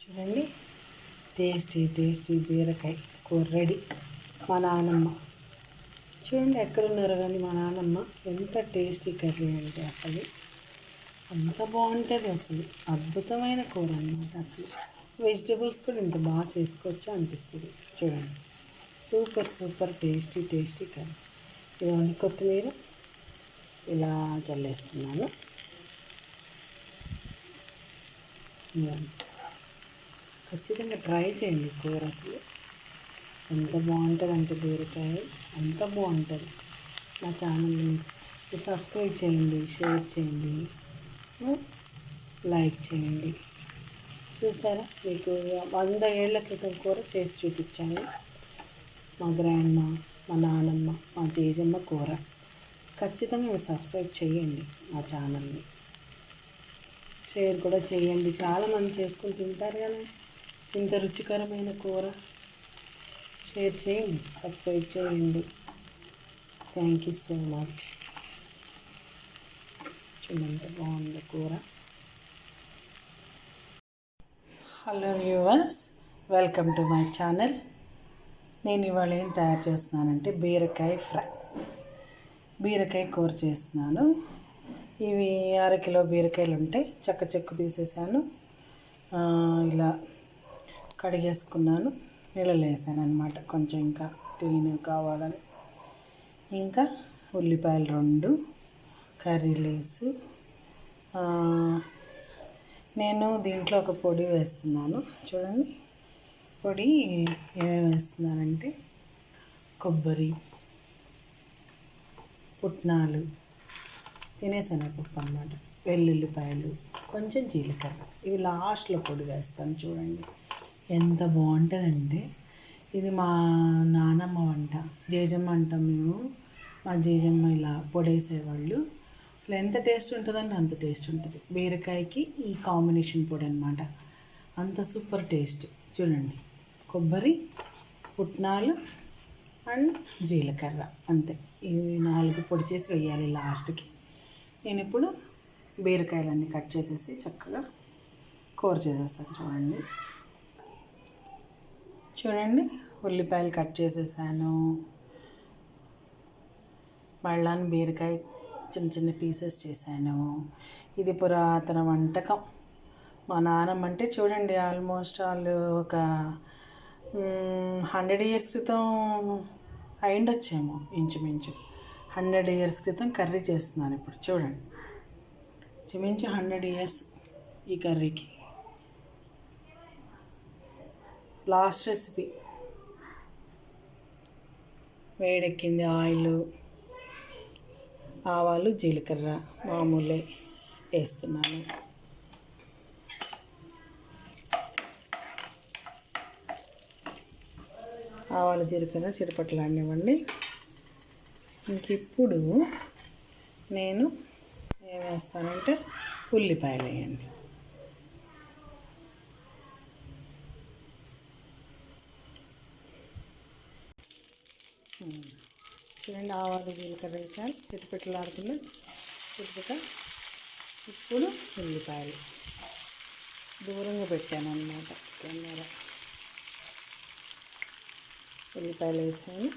చూడండి, tasty tasty బీరకాయ కూర రెడీ. మా నాన్నమ్మ చూడండి, ఎక్కడున్నారు కానీ మా నాన్నమ్మ ఎంత టేస్టీ కర్రీ అంటే అసలు అంత బాగుంటుంది. అసలు అద్భుతమైన కూర అన్నమాట. అసలు వెజిటేబుల్స్ కూడా ఇంత బాగా చేసుకోవచ్చా అనిపిస్తుంది. చూడండి, super super tasty tasty curry. ఇవన్నీ కొత్తిమీర ఇలా చల్లేస్తున్నాను. ఖచ్చితంగా ట్రై చేయండి కూర. అసలు ఎంత బాగుంటుంది అంటే బీరకాయ అంత బాగుంటుంది. నా ఛానల్ని సబ్స్క్రైబ్ చేయండి, షేర్ చేయండి, లైక్ చేయండి. చూసారా, మీకు 100 ఏళ్ల క్రితం కూర చేసి చూపించాను. మా గ్రాండ్ మా నానమ్మ, మా జేజమ్మ కూర. ఖచ్చితంగా మీరు సబ్స్క్రైబ్ చేయండి మా ఛానల్ని, షేర్ కూడా చేయండి. చాలామంది చేసుకుని తింటారు కదా ఇంత రుచికరమైన కూర. షేర్ చేయండి, సబ్స్క్రైబ్ చేయండి. Thank you so much. చూడండి, బాగుంది కూర. Hello viewers, welcome to my channel. నేను ఇవాళ ఏం తయారు చేస్తున్నానంటే బీరకాయ ఫ్రై, బీరకాయ కూర చేస్తున్నాను. ఇవి 1/2 కిలో బీరకాయలు ఉంటాయి. చెక్కు తీసేసాను, ఇలా కడిగేసుకున్నాను, నీళ్ళలో వేసాను అనమాట, కొంచెం ఇంకా క్లీన్ కావాలని. ఇంకా ఉల్లిపాయలు 2, కర్రీ లీవ్స్. నేను దీంట్లో ఒక పొడి వేస్తున్నాను. చూడండి, పొడి ఏమేమి వేస్తున్నానంటే కొబ్బరి, పుట్నాలు, తినేశనగపప్పు అన్నమాట, వెల్లుల్లిపాయలు, కొంచెం జీలకర్ర. ఇవి లాస్ట్లో పొడి వేస్తాను. చూడండి ఎంత బాగుంటుందంటే, ఇది మా నానమ్మ వంట, జేజమ్మ అంటాం మేము. మా జేజమ్మ ఇలా పొడేసేవాళ్ళు. అసలు ఎంత టేస్ట్ ఉంటుందంటే అంత టేస్ట్ ఉంటుంది. బీరకాయకి ఈ కాంబినేషన్ పొడి అనమాట, అంత సూపర్ టేస్ట్. చూడండి, కొబ్బరి, పుట్నాలు అండ్ జీలకర్ర, అంతే. ఇవి 4 పొడి చేసి వేయాలి లాస్ట్కి. నేను ఇప్పుడు బీరకాయలన్నీ కట్ చేసేసి చక్కగా కూర చేసేస్తాను. చూడండి, ఉల్లిపాయలు కట్ చేసేసాను. మళ్ళీ బీరకాయ చిన్న చిన్న పీసెస్ చేశాను. ఇది పురాతన వంటకం. మా నాన్నమ్మ అంటే చూడండి, ఆల్మోస్ట్ వాళ్ళు ఒక 100 ఇయర్స్ క్రితం అయిండొచ్చేమో, ఇంచుమించు 100 ఇయర్స్ క్రితం కర్రీ చేస్తున్నాను ఇప్పుడు. చూడండి, ఇంచుమించు 100 ఇయర్స్ ఈ కర్రీకి. Last recipe. వేడెక్కింది, ఆయిల్, ఆవాలు, జీలకర్ర మామూలే వేస్తున్నాను. ఆవాలు జీలకర్ర చిరపట్లాడినివ్వండి. ఇంక ఇప్పుడు నేను ఏం వేస్తానంటే ఉల్లిపాయలు వేయండి. చూడండి, ఆవాలు జీలకర్ర వేసాను, చిటపెట్టలాడుతుంది చిటపెట. ఇప్పుడు ఉల్లిపాయలు దూరంగా పెట్టాను అన్నమాట కెమెరా. ఉల్లిపాయలు వేసాను.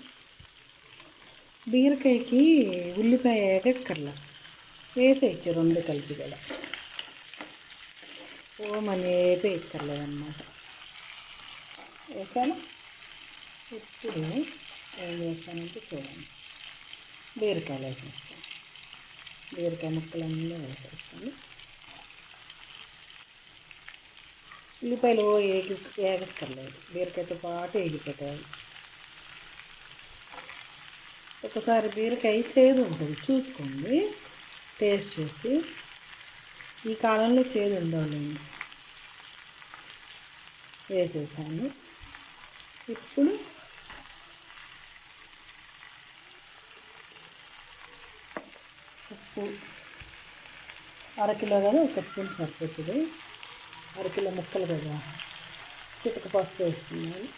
బీరకాయకి ఉల్లిపాయ ఎగక్కర్లా, వేసేయచ్చు 2 కలిపి కూడా. ఓమని వేపేయక్కర్లేదన్నమాట. వేసాను. ఇప్పుడు ఏం చేస్తానంటే చూడండి, బీరకాయలు వేసేస్తాను. బీరకాయ ముక్కలన్నీ వేసేస్తాను. ఉల్లిపాయలు ఏగక్కర్లేదు, బీరకాయతో పాటు ఏగిపోతాయి. ఒకసారి బీరకాయ చేదు ఉంటుంది, చూసుకోండి, టేస్ట్ చేసి. ఈ కాలంలో చేదు ఉండవాలండి. వేసేసాను. ఇప్పుడు ఉప్పు 1/2 కిలో కదా, 1 స్పూన్ సరిపోతుంది. 1/2 కిలో ముక్కలు కదా, చిటిక పసుపు వేస్తున్నాను.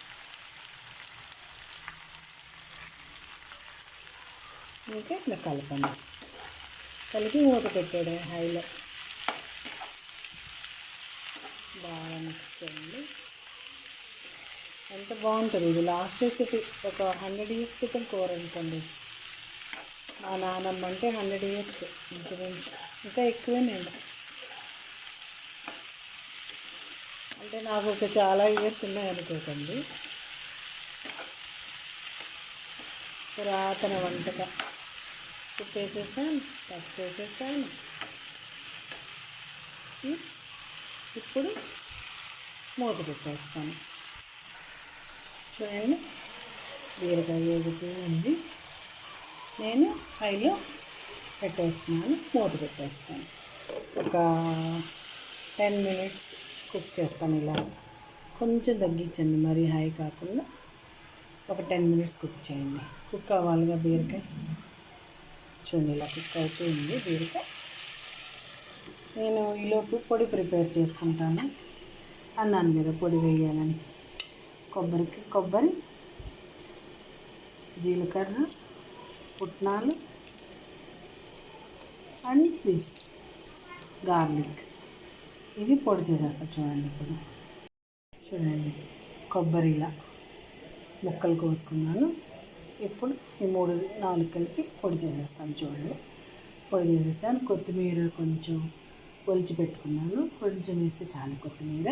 ఇంకా ఇలా కలపండి. కలిపి మూత పెట్టాడు హైలో. బాగా మిక్స్ చేయండి. ఎంత బాగుంటుంది ఇది. లాస్ట్ రెసిపీ ఒక 100 ఇయర్స్ క్రితం కూర అనుకోండి. మా నాన్నమ్మ అంటే 100 ఇయర్స్ ఇంచుమించు, ఇంకా ఎక్కువే. నేను అంటే నాకు ఒక చాలా ఇయర్స్ ఉన్నాయనుకోకండి. పురాతన వంటకం. ఉప్పు వేసేసాను, పసుపు వేసేసాను. ఇప్పుడు మూత పెట్టేస్తాను. చూడండి, బీరకాయ వేగుతూ ఉంది. నేను హైలో పెట్టేస్తున్నాను, మూత పెట్టేస్తాను. ఒక 10 మినిట్స్ కుక్ చేస్తాను. ఇలా కొంచెం తగ్గించండి, మరీ హై కాకుండా ఒక 10 మినిట్స్ కుక్ చేయండి. కుక్ అవ్వాలిగా బీరకాయ. చూడండి, ఇలా కుక్ అవుతూ ఉంది బీరకాయ. నేను ఈలోపు పొడి ప్రిపేర్ చేసుకుంటాను. అన్నాను కదా పొడి వేయాలని. కొబ్బరి, జీలకర్ర, పుట్నాలు అండ్ దిస్ గార్లిక్, ఇవి పొడి చేసేస్తా. చూడండి, ఇప్పుడు చూడండి, కొబ్బరి ఇలా ముక్కలు కోసుకున్నాను. ఇప్పుడు ఈ 3-4 కలిపి పొడి చేసేస్తాను. చూడండి, పొడి చేసేసాను. కొత్తిమీర కొంచెం ఒలిచి పెట్టుకున్నాను, కొంచెం వేస్తే చాలు కొత్తిమీర.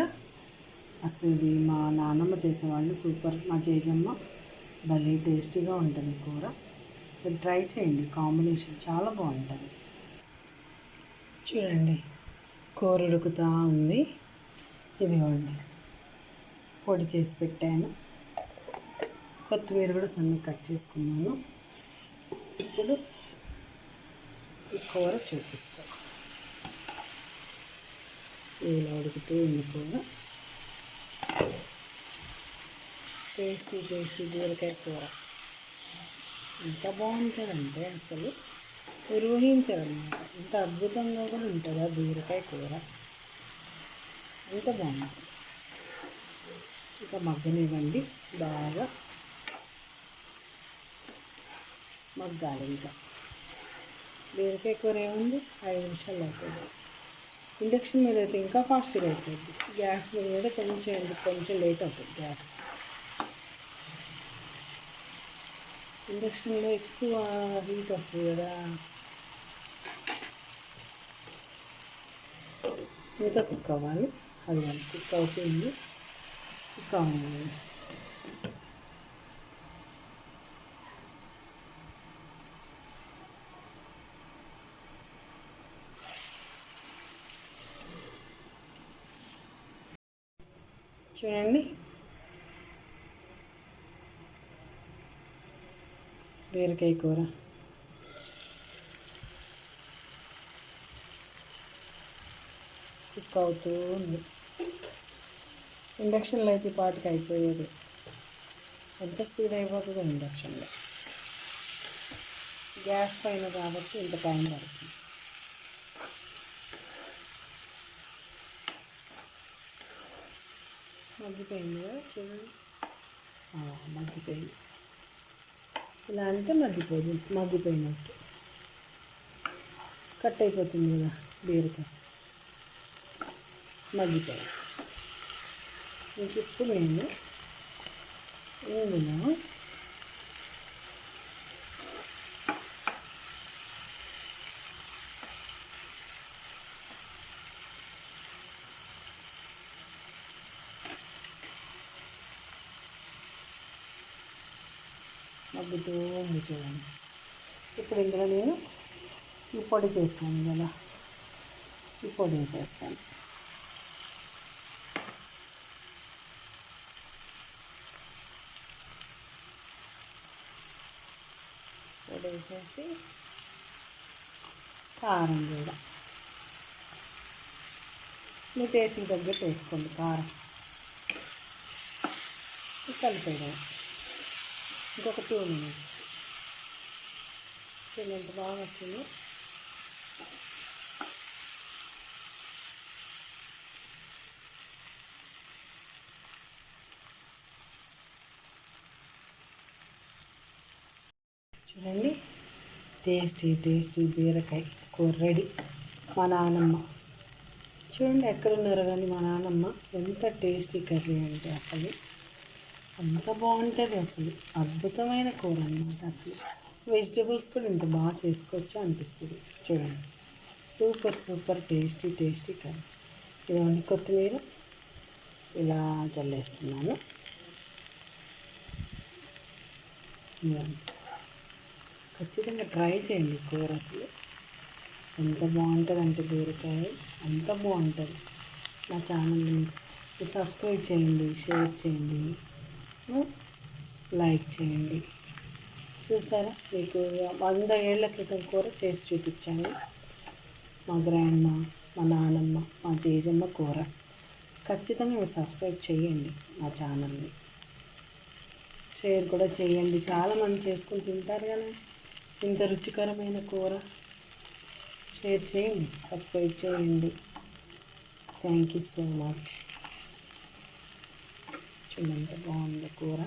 అసలు ఇది మా నాన్నమ్మ చేసేవాళ్ళు, సూపర్. మా జేజమ్మ భలే టేస్టీగా ఉంటుంది కూర. మీరు ట్రై చేయండి, కాంబినేషన్ చాలా బాగుంటుంది. చూడండి, కూర ఉడుకుతూ ఉంది. ఇదిగోండి, పొడి చేసి పెట్టాను. కొత్తిమీర కూడా సన్నగా కట్ చేసుకున్నాను. ఇప్పుడు ఈ కూర చూపిస్తాను. ఇలా ఉడుకుతూ ఉంది కూర. టేస్టీ బీరకాయ కూర ఎంత బాగుంటుందంటే అసలు మీరు ఊహించరన్నమాట. ఇంత అద్భుతంగా కూడా ఉంటుందా బీరకాయ కూర? ఎంత బాగుంటుంది. ఇంకా మగ్గనివ్వండి, బాగా మగ్గాలి. ఇంకా బీరకాయ కూర ఏముంది, 5 నిమిషాలు అవుతుంది. ఇండక్షన్ మీద అయితే ఇంకా ఫాస్ట్గా అయిపోద్ది. గ్యాస్ మీద కొంచెం లేట్ అవుతుంది. గ్యాస్ ఇండక్షన్లో ఎక్కువ హీట్ వస్తుంది కదా. ఇంకా కుక్ అవ్వాలి. అది కుక్ అవుతుంది. కుక్ అవ్వాలి. చూడండి, బీరకాయ కూర కుక్ అవుతూ ఉంది. ఇండక్షన్లో అయితే పాటికి అయిపోయేది. ఎంత స్పీడ్ అయిపోతుందో ఇండక్షన్లో. గ్యాస్ పైన కాబట్టి ఇంత టైం పడుతుంది. మగ్గిపోయింది కదా, చూడండి, మగ్గిపోయింది. ఇలా అంటే మగ్గిపోయినట్టు. కట్ అయిపోతుంది కదా బీరకాయ, మగ్గిపోయింది. ఇంక ఇప్పుడు నేను ఇందులో మగ్గుతూ ఉంది చూడండి. ఇప్పుడు ఇందులో నేను ఈ పొడి చేసినాను కదా, ఈ పొడి వేసేస్తాను. పొడి వేసేసి కారం కూడా మీ టేస్ట్కి తగ్గట్టు వేసుకోండి. కారం కలిపేయడం. ఇంకొక 2 మినిట్స్. ఎంత బాగా వస్తుందో. చూడండి, టేస్టీ బీరకాయ కూర రెడీ. మా నాన్నమ్మ చూడండి ఎక్కడున్నారో కానీ మా నాన్నమ్మ ఎంత టేస్టీ కర్రీ అంటే అసలు అంత బాగుంటుంది. అసలు అద్భుతమైన కూర అన్నమాట. అసలు వెజిటబుల్స్ కూడా ఇంత బాగా చేసుకోవచ్చు అనిపిస్తుంది. చూడండి super super tasty tasty curry. ఇదిగోండి కొత్తిమీర ఇలా చల్లేస్తున్నాను. ఇదిగోండి ఖచ్చితంగా ట్రై చేయండి కూర. అసలు ఎంత బాగుంటుంది అంటే బీరకాయ అంత బాగుంటుంది. నా ఛానల్ని సబ్స్క్రైబ్ చేయండి, షేర్ చేయండి, లైక్ చేయండి. చూసారా, మీకు 100 ఏళ్ల క్రితం కూర చేసి చూపించాను. మా గ్రాండ్ మా నానమ్మ, మా జేజమ్మ కూర. ఖచ్చితంగా మీరు సబ్స్క్రైబ్ చేయండి మా ఛానల్ని, షేర్ కూడా చేయండి. చాలామంది చేసుకుని తింటారు కదా ఇంత రుచికరమైన కూర. షేర్ చేయండి, సబ్స్క్రైబ్ చేయండి. Thank you so much. చూడండి ఎంత బాగుంది కూర.